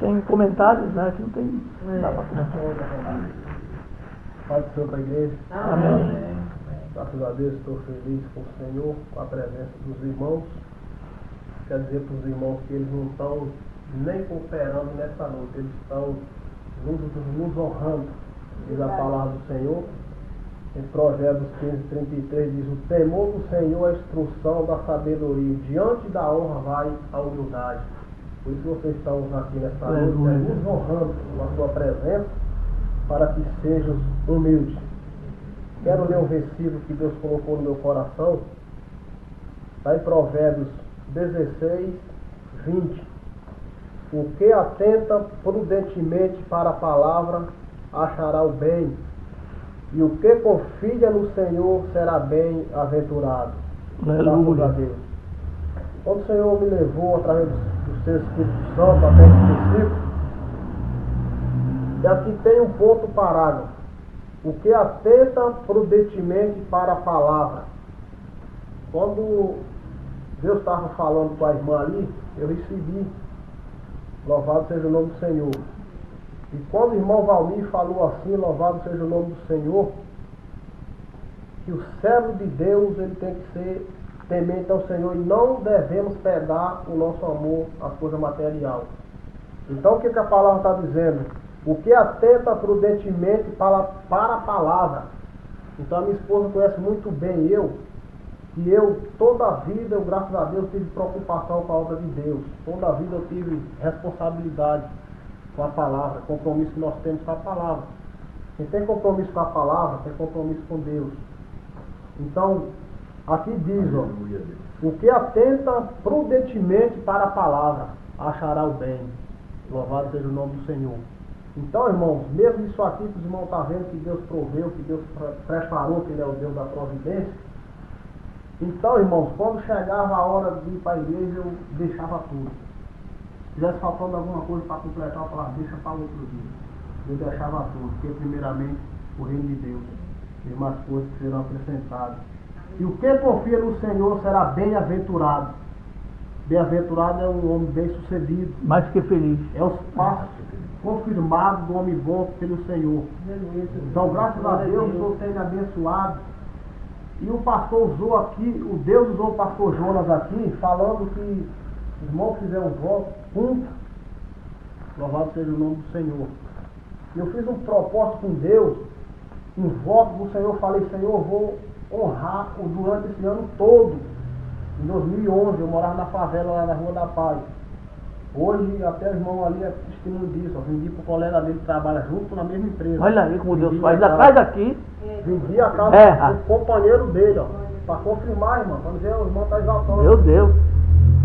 tem comentários, né? Aqui não tem. Dá pra comentar. Paz do Senhor para a igreja. Amém. Graças a Deus, estou feliz com o Senhor, com a presença dos irmãos. Quer dizer para os irmãos que eles não estão nem cooperando nessa luta, eles estão nos honrando, diz a palavra do Senhor. Em Provérbios 15:33 diz: o temor do Senhor é a instrução da sabedoria, diante da honra vai a humildade. Por isso vocês estão aqui nessa luta, nos honrando com a sua presença, para que sejam humildes. Quero ler um versículo que Deus colocou no meu coração, está em Provérbios 16:20. O que atenta prudentemente para a palavra achará o bem, e o que confia no Senhor será bem-aventurado. Graças a Deus. Quando o Senhor me levou através do seu Espírito Santo até esse versículo, e aqui tem um ponto parágrafo. O que atenta prudentemente para a palavra. Quando Deus estava falando com a irmã ali, eu recebi, louvado seja o nome do Senhor. E quando o irmão Valmir falou assim, louvado seja o nome do Senhor, que o servo de Deus ele tem que ser temente ao Senhor e não devemos pegar o nosso amor à coisa material. Então o que a palavra está dizendo? O que atenta prudentemente para a palavra. Então a minha esposa conhece muito bem que eu, toda a vida, graças a Deus, tive preocupação com a obra de Deus. Toda a vida eu tive responsabilidade com a palavra, compromisso que nós temos com a palavra. Quem tem compromisso com a palavra, tem compromisso com Deus. Então, aqui diz, ó, o que atenta prudentemente para a palavra, achará o bem. Louvado seja o nome do Senhor. Então, irmãos, mesmo isso aqui que os irmãos estão vendo, que Deus proveu, que Deus preparou, que Ele é o Deus da providência. Então, irmãos, quando chegava a hora de ir para a igreja, eu deixava tudo. Se estivesse faltando alguma coisa para completar, eu falava, deixa para outro dia. Eu deixava tudo, porque primeiramente o reino de Deus, e mais coisas que serão acrescentadas. E o que confia no Senhor será bem-aventurado. Bem-aventurado é um homem bem-sucedido. Mais que feliz. É os passos confirmados do homem bom pelo Senhor. Então, graças a Deus, o Senhor tem me abençoado. E o pastor usou aqui, o Deus usou o pastor Jonas aqui, falando que os irmãos fizeram um voto, louvado seja o nome do Senhor. Eu fiz um propósito com Deus, um voto do Senhor, falei, Senhor, eu vou honrar durante esse ano todo. Em 2011, eu morava na favela, lá na Rua da Paz. Hoje, até o irmão ali é testemunho disso. Eu vendi para o colega dele que trabalha junto na mesma empresa. Olha aí como Deus faz. Ainda traz aqui. Vendi a casa do companheiro dele, ó. Para confirmar, irmão. Quando dizer, o irmão está exaltando. Meu Deus.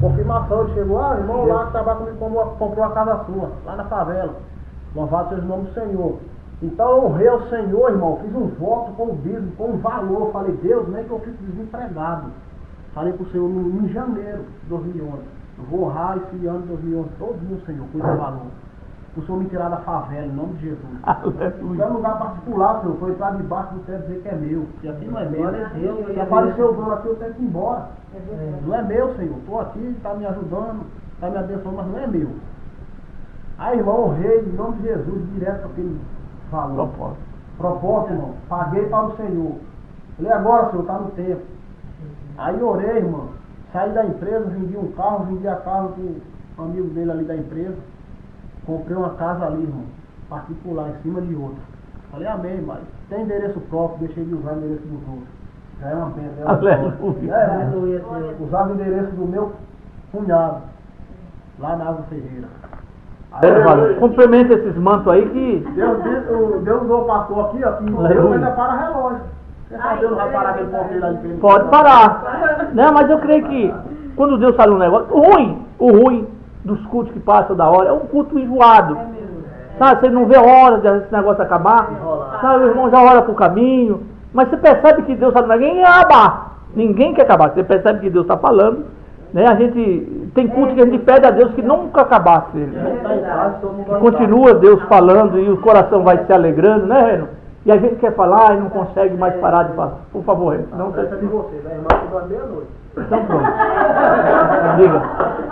Confirmação, ele chegou, o irmão lá que trabalha comigo comprou a casa sua, lá na favela. Louvado seja o nome do Senhor. Então eu honrei ao Senhor, irmão. Fiz um voto com o dízimo, com um valor. Falei, Deus, nem que eu fique desempregado. Falei para o Senhor em janeiro de 2011. Eu vou honrar esse ano de 2011 todinho, Senhor, com esse valor. O Senhor me tirar da favela, em nome de Jesus. Aleluia. É um lugar particular, Senhor. Foi entrar debaixo do teto e dizer que é meu. E assim não é meu. Se apareceu o dono aqui, eu tenho que ir embora. Não é meu, Senhor. Estou aqui, está me ajudando, está me abençoando, mas não é meu. Aí, irmão, honrei em nome de Jesus, direto para aquele valor. Propósito, irmão. Paguei para o Senhor. Falei, agora, Senhor, está no tempo. Aí orei, irmão. Saí da empresa, vendi um carro, vendi a casa com um amigo dele ali da empresa. Comprei uma casa ali, irmão, particular, em cima de outra. Falei, amém, mas tem endereço próprio, deixei de usar o endereço dos outros. Já é uma pena. Aleluia. Usava o endereço do meu cunhado, lá na Água Ferreira. Complementa esses mantos aí que... Deus usou o pastor aqui, ó, que Deus ainda para relógio. Você sabe, Deus não vai parar aquele ponteiro lá de frente. Pode parar. Não, mas eu creio que quando Deus fala um negócio, o ruim dos cultos que passam da hora é um culto enjoado. Sabe, você não vê a hora desse negócio acabar. Sabe, o irmão já ora pro caminho. Mas você percebe que Deus fala, ninguém quer acabar. Ninguém quer acabar. Você percebe que Deus está falando. Né? A gente tem culto que a gente pede a Deus que nunca acabasse. Né? Que continua Deus falando e o coração vai se alegrando, né, Reno? E a gente quer falar e não consegue mais parar de falar. Por favor, Reno. Não sei de você, né? Irmã, que dorme meia-noite. Então pronto. Diga.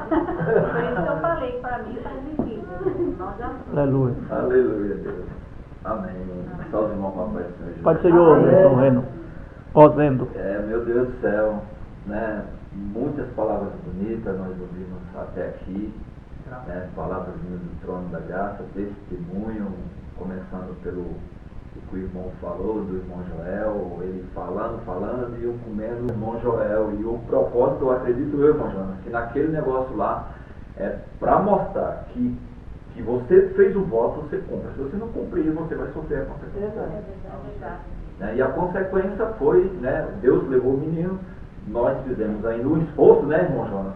Por isso que eu falei, para mim faz sentido. Aleluia. Aleluia, Deus. Amém. Salve, irmão, papai do Senhor. Pai do Senhor, São Reno. Rosendo. Meu Deus do céu, né? Muitas palavras bonitas nós ouvimos até aqui, né? Palavras do trono da graça, testemunho, começando pelo que o irmão falou, do irmão Joel, ele falando, e eu comendo o irmão Joel. E o propósito, eu acredito eu, irmão Jonas, que naquele negócio lá é para mostrar que você fez o voto, você cumpre. Se você não cumprir, você vai sofrer a consequência. E a consequência foi, né, Deus levou o menino, nós fizemos ainda um esforço, né, irmão Jonas?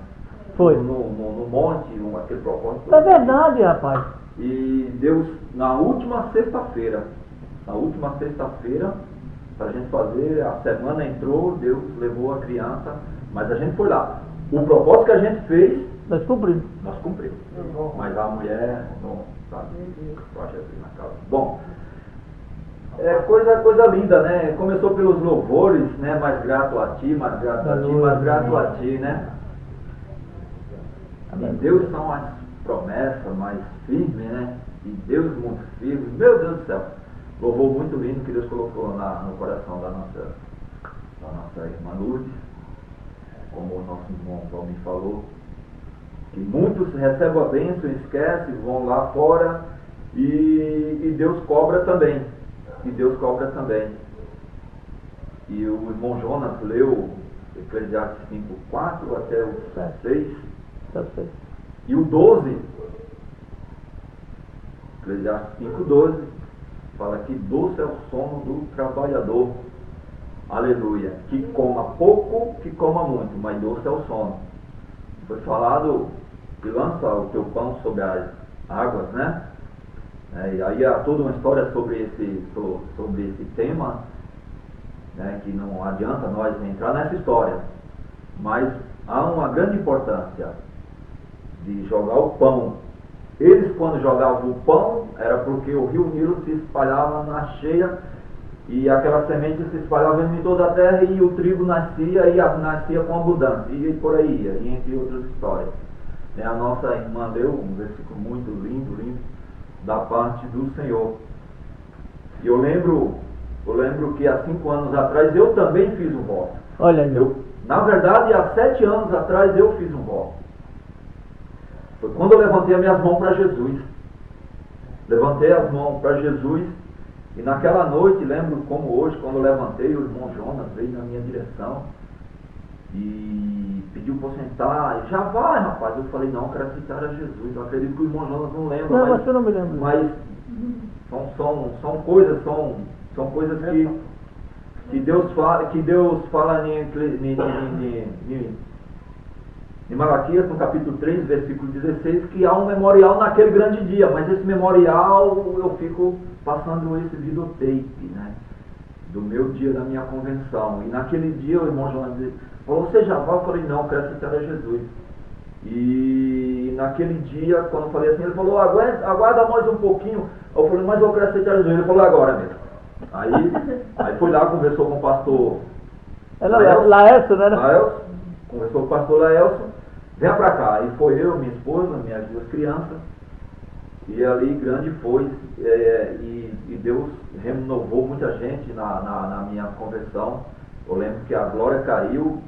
Foi. No monte, aquele propósito. É verdade, rapaz. E Deus, na última sexta-feira, para a gente fazer, a semana entrou, Deus levou a criança, mas a gente foi lá. O propósito que a gente fez, nós cumprimos. Mas a mulher não sabe, só Jesus na casa. Bom, coisa linda, né? Começou pelos louvores, né? Mais grato a ti, mais grato a ti, mais grato a ti, né? E Deus são as promessas mais firmes, né? E Deus muito firme. Meu Deus do céu. Louvor muito lindo que Deus colocou no coração da nossa irmã Lourdes. Como o nosso irmão Paulo me falou. Que muitos recebem a bênção, esquecem, vão lá fora e Deus cobra também. E o irmão Jonas leu Eclesiastes 5:4 até o 6. E o 12, Eclesiastes 5:12, fala que doce é o sono do trabalhador. Aleluia. Que coma pouco, que coma muito, mas doce é o sono. Foi falado que lança o teu pão sobre as águas, né? E aí há toda uma história sobre esse tema, né? Que não adianta nós entrar nessa história, mas há uma grande importância de jogar o pão. Eles, quando jogavam o pão, era porque o rio Nilo se espalhava na cheia e aquela semente se espalhava em toda a terra e o trigo nascia com abundância, e por aí ia, e entre outras histórias. A nossa irmã leu um versículo muito lindo, da parte do Senhor. E eu lembro que há 5 anos atrás eu também fiz um voto. Olha aí. Na verdade, há 7 anos atrás eu fiz um voto. Foi quando eu levantei as minhas mãos para Jesus. Levantei as mãos para Jesus. E naquela noite, lembro como hoje, quando eu levantei, o irmão Jonas veio na minha direção e pediu para eu sentar. Já vai, rapaz. Eu falei, não, eu quero aceitar a Jesus. Eu acredito que o irmão Jonas não lembra. Não, mas eu não me lembro. Mas são coisas que Deus fala em Malaquias, no capítulo 3, versículo 16, que há um memorial naquele grande dia, mas esse memorial eu fico passando esse videotape, né, do meu dia da minha convenção. E naquele dia o irmão Jonas falou, você já vai? Eu falei, não, eu quero aceitar a Jesus. E naquele dia, quando eu falei assim, ele falou, aguarda mais um pouquinho. Eu falei, mas eu quero aceitar a Jesus. Ele falou, agora mesmo. Aí fui lá, conversou com o pastor Laelson, né? Conversou com o pastor Laelson, vem pra cá. E foi eu, minha esposa, minhas 2 crianças. E ali grande foi, e Deus renovou muita gente na minha conversão. Eu lembro que a glória caiu,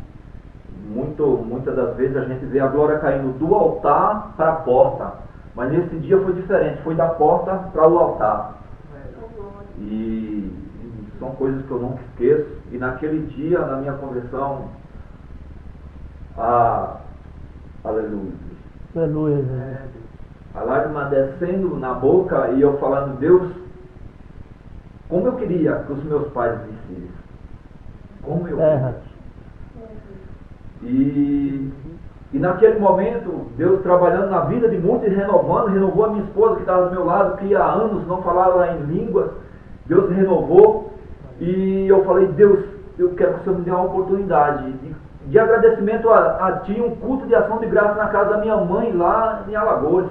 muitas das vezes a gente vê a glória caindo do altar para a porta, mas nesse dia foi diferente, foi da porta para o altar. E são coisas que eu nunca esqueço. E naquele dia, na minha conversão, aleluia, a lágrima descendo na boca e eu falando, Deus, como eu queria que os meus pais vissem isso. Como eu queria. E naquele momento, Deus trabalhando na vida de muitos e renovou a minha esposa que estava do meu lado, que há anos não falava em línguas. Deus renovou e eu falei, Deus, eu quero que o Senhor me dê uma oportunidade de agradecimento a Ti, um culto de ação de graça na casa da minha mãe lá em Alagoas.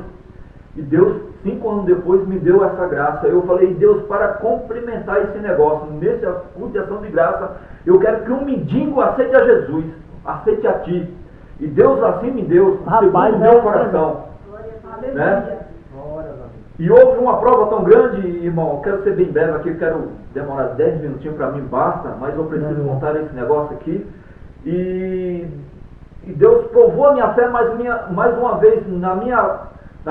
E Deus, 5 anos depois, me deu essa graça. Eu falei, Deus, para complementar esse negócio, nesse culto de ação de graça, eu quero que um mendigo aceite a Jesus, aceite a Ti. E Deus assim me deu, segundo o meu coração. Né? E houve uma prova tão grande, irmão, eu quero ser bem breve aqui, eu quero demorar 10 minutinhos para mim, basta, mas eu preciso contar esse negócio aqui. E Deus provou a minha fé mais uma vez na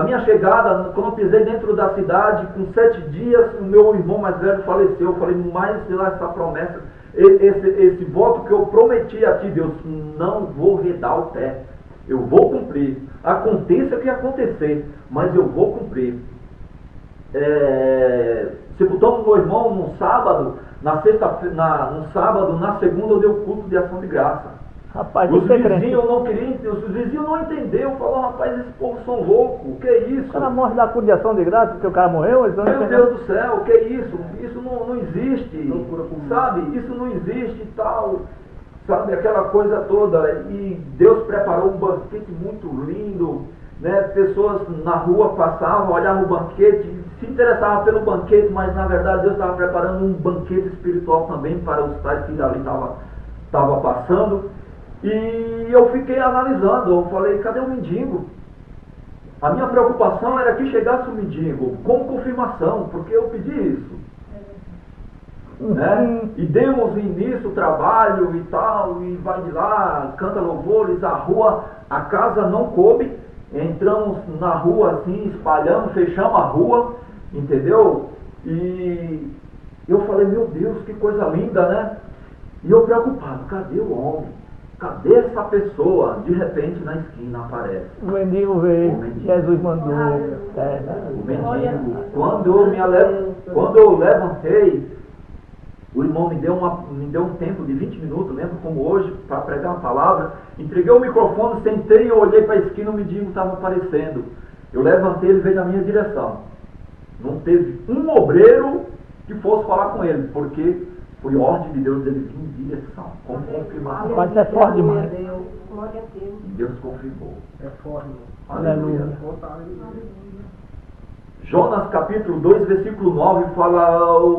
minha chegada, quando eu pisei dentro da cidade, com 7 dias, o meu irmão mais velho faleceu. Eu falei, mas sei lá, essa promessa, esse voto que eu prometi a ti, Deus, não vou redar o pé, eu vou cumprir, aconteça o que acontecer, mas eu vou cumprir. Sepultamos meu irmão no sábado, no sábado, na segunda eu dei o culto de ação de graça. Rapaz, os vizinhos não queriam, os vizinhos não entenderam, falaram, rapaz, esses povos são loucos, o que é isso? O cara morre da culto de ação de graça porque o cara morreu, eles não Meu entenderam. Deus do céu, o que é isso? Isso não existe, sabe? Isso não existe e tal, sabe? Aquela coisa toda. E Deus preparou um banquete muito lindo, né? Pessoas na rua passavam, olhavam o banquete, se interessavam pelo banquete, mas na verdade Deus estava preparando um banquete espiritual também para os tais que ali estava passando. E eu fiquei analisando, eu falei, cadê o mendigo? A minha preocupação era que chegasse o mendigo com confirmação, porque eu pedi isso. Né? E demos início ao trabalho e tal, e vai de lá, canta louvores, a rua, a casa não coube, entramos na rua assim, espalhamos, fechamos a rua, entendeu? E eu falei, meu Deus, que coisa linda, né? E eu preocupado, cadê o homem? Cadê essa pessoa? De repente na esquina aparece. O mendigo veio, Jesus mandou. O mendigo. Quando eu levantei, o irmão me deu um tempo de 20 minutos, lembro como hoje, para pregar uma palavra. Entreguei o microfone, sentei e olhei para a esquina, o mendigo estava aparecendo. Eu levantei, ele veio na minha direção. Não teve um obreiro que fosse falar com ele, porque foi ordem de Deus dele vir em direção, com confirmação. Mas é forte demais. E Deus confirmou. É forte. Aleluia. Jonas capítulo 2, versículo 9 fala,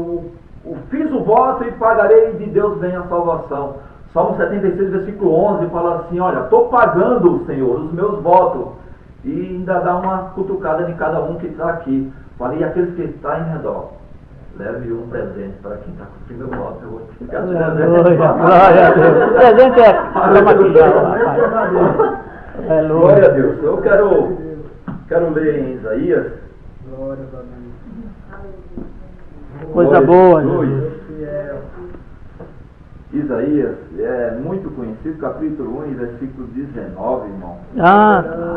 fiz o voto e pagarei, de Deus vem a salvação. Salmo 76, versículo 11 fala assim, olha, estou pagando, Senhor, os meus votos. E ainda dá uma cutucada de cada um que está aqui. Falei, aqueles que estão em redor, leve um presente para quem está cumprindo o voto. Eu vou ficar de presente. Glória a Deus. O presente é rapaz. Glória a Deus. Eu quero ler em Isaías. Glória a Deus. Coisa boa, Jesus. Isaías é muito conhecido, capítulo 1 e versículo 19, irmão.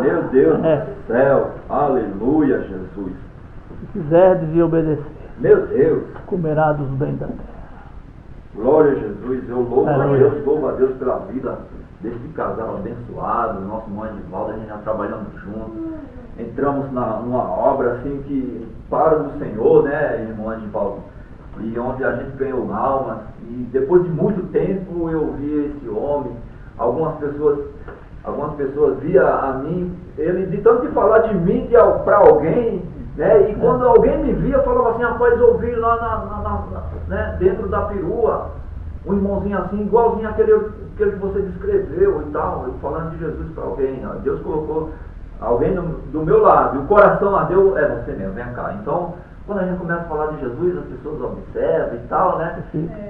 Meu Deus do céu. Aleluia, Jesus. Se quiserdes e obedecer, meu Deus, comerá dos bens da terra. Glória a Jesus, eu louvo a Deus pela vida desse casal abençoado, nosso irmão Edivaldo, a gente já trabalhando junto, entramos numa obra assim que para o Senhor, né, irmão Edivaldo, e onde a gente ganhou almas, e depois de muito tempo eu vi esse homem, algumas pessoas via a mim, ele de tanto de falar de mim para alguém, né? E quando alguém me via, falava assim, rapaz, eu ouvi lá né, dentro da perua, um irmãozinho assim, igualzinho aquele que você descreveu e tal, falando de Jesus para alguém. Ó, Deus colocou alguém do meu lado, e o coração a Deus, você mesmo, vem cá. Então, quando a gente começa a falar de Jesus, as pessoas observam e tal, né?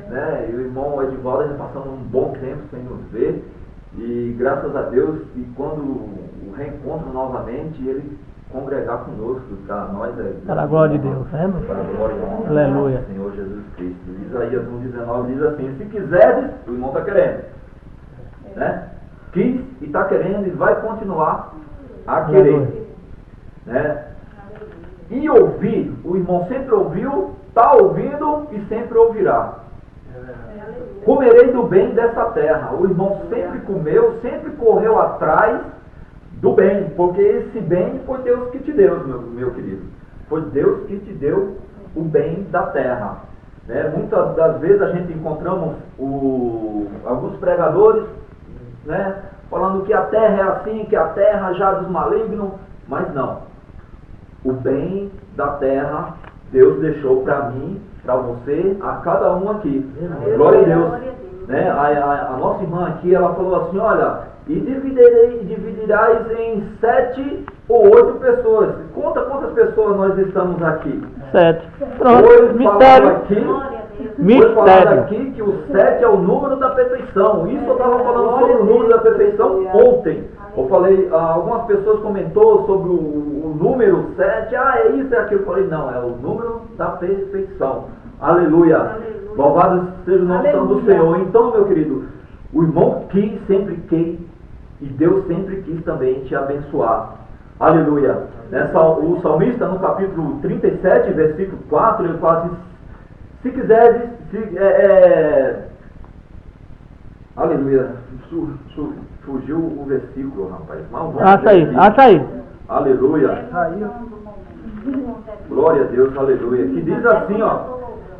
Né? E o irmão Edivaldo, a gente passando um bom tempo sem nos ver, e graças a Deus, e quando o reencontro novamente, ele congregar conosco, para nós para a glória de Deus, né? Para a glória e honra aleluia do Senhor Jesus Cristo. Isaías 1,19 diz assim, se quiseres, o irmão está querendo, né? Quis e está querendo e vai continuar a querer, né? E ouvir, o irmão sempre ouviu, está ouvindo e sempre ouvirá. Comerei do bem dessa terra. O irmão sempre comeu, sempre correu atrás do bem, porque esse bem foi Deus que te deu, meu querido. Foi Deus que te deu o bem da terra. Né? Muitas das vezes a gente encontramos alguns pregadores, né, falando que a terra é assim, que a terra já dos malignos, mas não. O bem da terra Deus deixou para mim, para você, a cada um aqui. Glória a Deus. né? A nossa irmã aqui, ela falou assim, olha, e dividirás em 7 ou 8 pessoas. Conta quantas pessoas nós estamos aqui. 7. Pronto, Foi falado mistério. aqui, foi Mistério. falado aqui que o 7 é o número da perfeição. Isso eu estava falando sobre o número da perfeição ontem. Eu falei, algumas pessoas comentou sobre o número 7, é isso, é aquilo. Eu falei, não, é o número da perfeição. Aleluia. Louvado seja o nome santo do Senhor. Então, meu querido, o irmão sempre quis, e Deus sempre quis também te abençoar. Aleluia. O salmista, no capítulo 37, versículo 4, ele fala assim, se quiseres, aleluia, fugiu o versículo, rapaz. Acha aí. Aleluia. Glória a Deus, aleluia. Que diz assim, ó,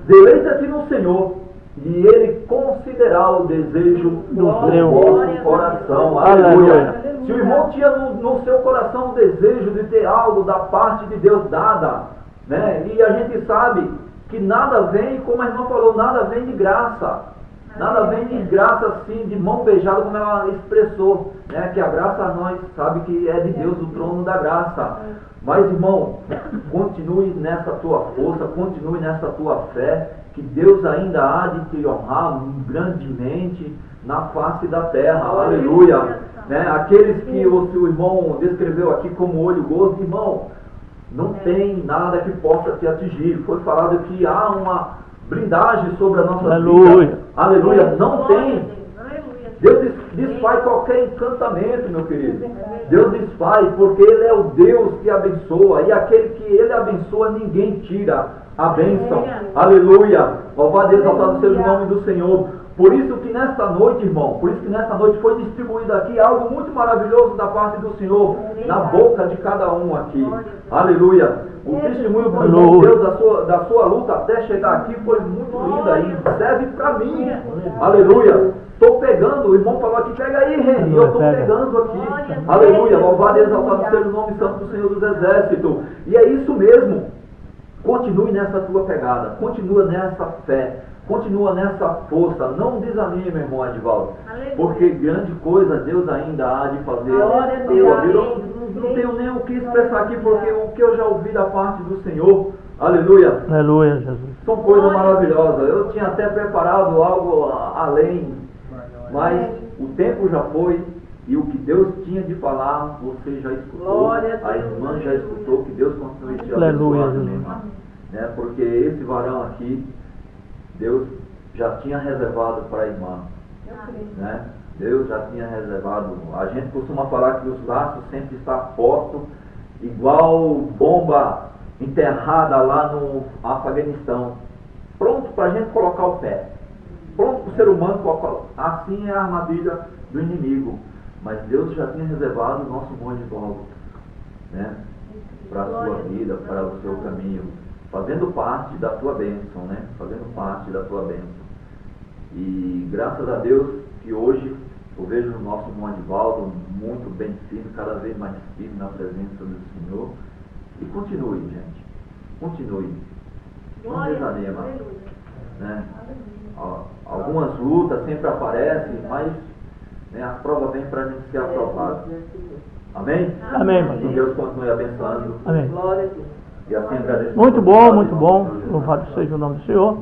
deleita-te no Senhor, e Ele considerará o desejo do vosso coração. Aleluia. Se o irmão tinha no seu coração o desejo de ter algo da parte de Deus dada, né? E a gente sabe que nada vem, como a irmã falou, nada vem de graça. Nada vem de graça assim, de mão beijada, como ela expressou, né? Que a graça a nós sabe que é de Deus, o trono da graça. Mas, irmão, continue nessa tua força, continue nessa tua fé, que Deus ainda há de te honrar grandemente na face da terra. Aleluia. Né? Aqueles que o seu irmão descreveu aqui como olho gordo, irmão, não tem nada que possa te atingir. Foi falado que há uma blindagem sobre a nossa vida. Aleluia. Não tem. Deus desfaz qualquer encantamento, meu querido. Deus desfaz, porque Ele é o Deus que abençoa. E aquele que Ele abençoa, ninguém tira a bênção. Aleluia. Louvado e exaltado seja o nome do Senhor. Por isso que nesta noite, irmão, foi distribuído aqui algo muito maravilhoso da parte do Senhor, na boca de cada um aqui. Aleluia. O testemunho do irmão Deus da sua luta até chegar aqui foi muito lindo aí. Serve para mim. Aleluia. Estou pegando, o irmão falou aqui, pega aí, Reni, eu estou pegando aqui. Aleluia. Louvado e exaltado seja o nome santo do Senhor dos Exércitos. E é isso mesmo. Continue nessa tua pegada, continua nessa fé. Continua nessa força, não desanime, irmão Edivaldo, porque grande coisa Deus ainda há de fazer. Eu não tenho nem o que expressar aqui, porque o que eu já ouvi da parte do Senhor, aleluia, aleluia, Jesus, são coisas maravilhosas. Eu tinha até preparado algo além, mas o tempo já foi, e o que Deus tinha de falar, você já escutou, a irmã já escutou, que Deus continue te abençoando, minha irmã, né? Porque esse varão aqui, Deus já tinha reservado para a irmã, né? Deus já tinha reservado. A gente costuma falar que os laços sempre estão postos, igual bomba enterrada lá no Afeganistão, pronto para a gente colocar o pé, pronto para o ser humano colocar. Assim é a armadilha do inimigo. Mas Deus já tinha reservado o nosso monte de volta, né? Para a sua vida, para o seu caminho, fazendo parte da tua bênção, né? Fazendo parte da tua bênção. E graças a Deus que hoje eu vejo o nosso irmão Edivaldo muito bem firme, cada vez mais firme na presença do Senhor. E continue, gente. Continue. Não desanima, né? Algumas lutas sempre aparecem, mas, né, as provas vêm para a gente ser aprovado. Amém? Amém. Que Deus continue abençoando. Amém. E assim agradeço. Muito bom, muito bom. Louvado seja o nome do Senhor.